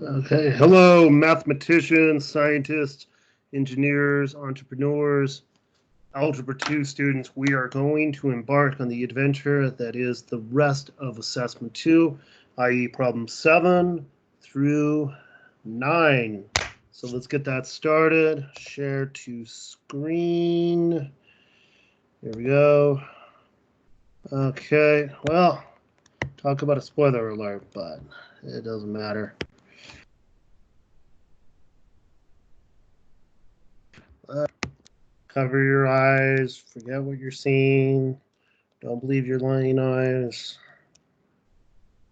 Okay, hello, mathematicians, scientists, engineers, entrepreneurs, Algebra 2 students. We are going to embark on the adventure that is the rest of Assessment 2, i.e. Problem 7 through 9. So let's get that started. Share to screen. Here we go. Okay, well, talk about a spoiler alert, but it doesn't matter. Cover your eyes, forget what you're seeing. Don't believe your lying eyes.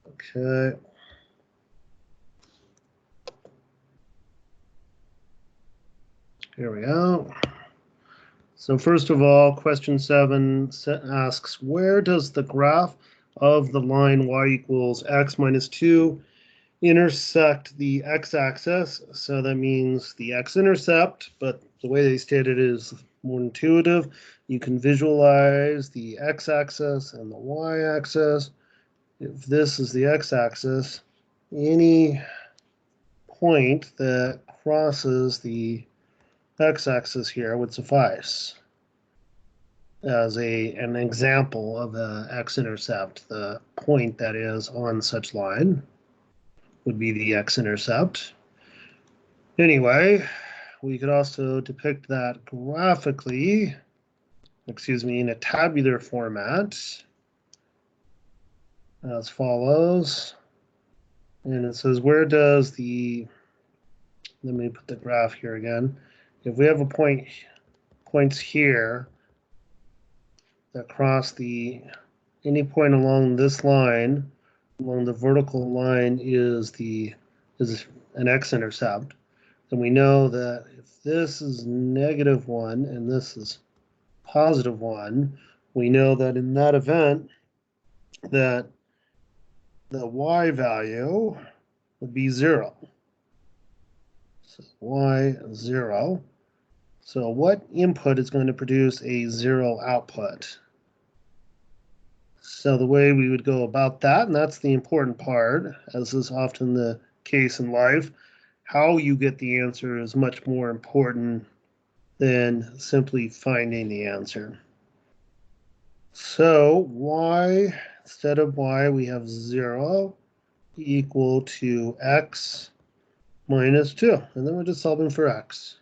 Okay. Here we go. So first of all, question 7 asks, where does the graph of the line y equals x minus 2 intersect the x-axis? So that means the x-intercept, but the way they state it is more intuitive. You can visualize the x-axis and the y-axis. If this is the x-axis, any point that crosses the x-axis here would suffice as an example of the x-intercept. The point that is on such line would be the x-intercept. Anyway, we could also depict that graphically, in a tabular format as follows. And it says, where does let me put the graph here again. If we have points here that cross any point along this line, along the vertical line is an x-intercept, then we know that if this is -1 and this is +1, we know that in that event that the y value would be 0. So y 0. So what input is going to produce a 0 output? So the way we would go about that, and that's the important part, as is often the case in life, how you get the answer is much more important than simply finding the answer. So y, instead of y, we have 0 equal to x minus 2. And then we're just solving for x.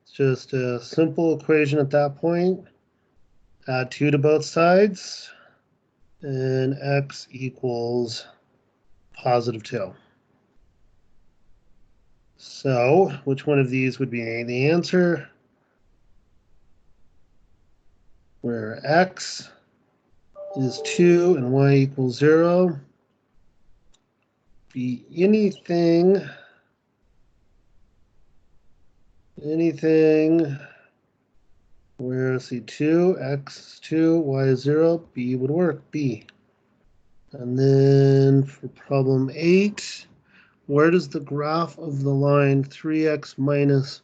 It's just a simple equation at that point. Add 2 to both sides. And x equals +2. So which one of these would be the answer? Where x is 2 and y equals 0. Be anything where, see, 2, x is 2, y is 0, b would work, b. And then for problem 8, where does the graph of the line 3x minus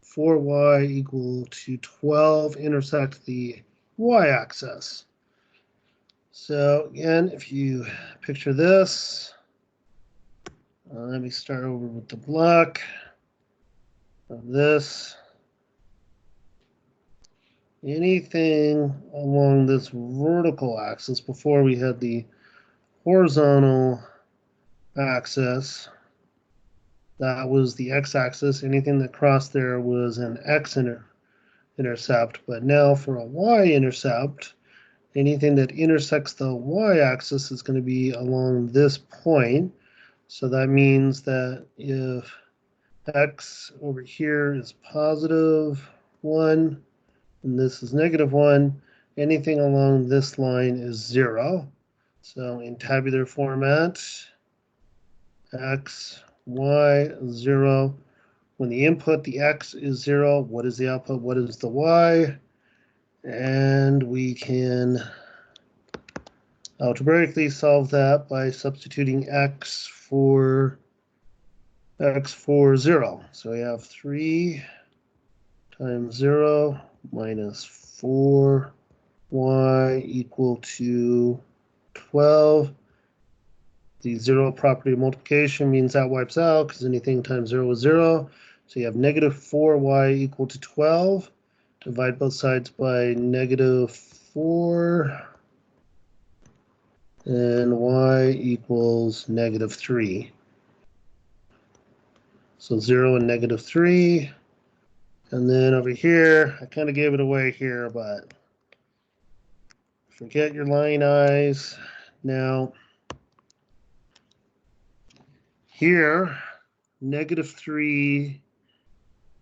4y equal to 12 intersect the y-axis? So again, if you picture this, let me start over with the block of this. Anything along this vertical axis before we had the horizontal axis, that was the x-axis. Anything that crossed there was an x-intercept. But now for a y-intercept, anything that intersects the y-axis is going to be along this point. So that means that if x over here is +1 and this is -1, anything along this line is 0. So in tabular format, x, y, 0. When the input, the x is 0, what is the output? What is the y? And we can algebraically solve that by substituting x for 0. So we have 3 times 0 minus 4y equal to 12. The zero property of multiplication means that wipes out because anything times 0 is 0. So you have negative 4y equal to 12. Divide both sides by negative 4. And y equals negative 3. So 0 and negative 3. And then over here, I kind of gave it away here, but forget your line eyes. Now, here, negative 3,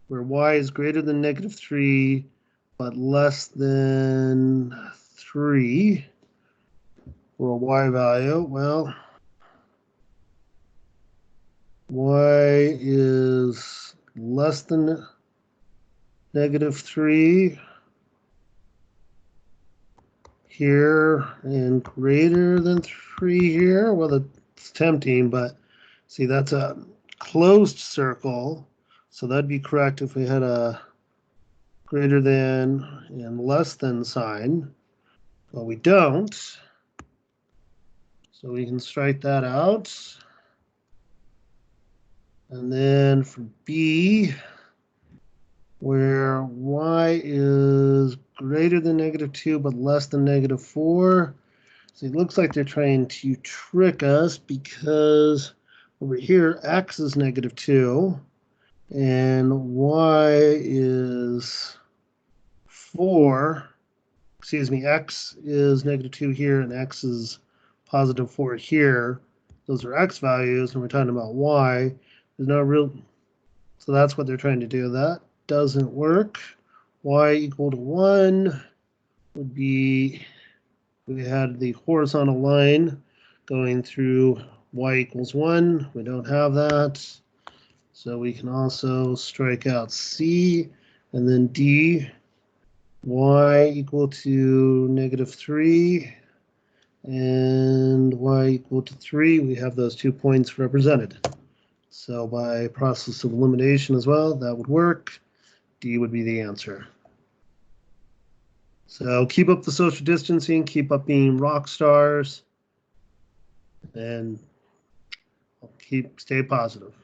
where y is greater than negative 3, but less than 3 for a y value, well, y is less than negative 3 here and greater than 3 here. Well, it's tempting, but see, that's a closed circle. So that'd be correct if we had a greater than and less than sign. But we don't. So we can strike that out. And then for B, where y is greater than negative 2 but less than negative 4. So it looks like they're trying to trick us because over here x is negative 2 and y is 4. Excuse me, x is negative 2 here and x is positive 4 here. Those are x values and we're talking about y. There's no real, so that's what they're trying to do. That doesn't work. Y equal to 1 would be, we had the horizontal line going through y equals 1. We don't have that. So we can also strike out C and then D, y equal to negative 3 and y equal to 3. We have those 2 points represented. So by process of elimination as well, that would work. D would be the answer. So keep up the social distancing, keep up being rock stars, and stay positive.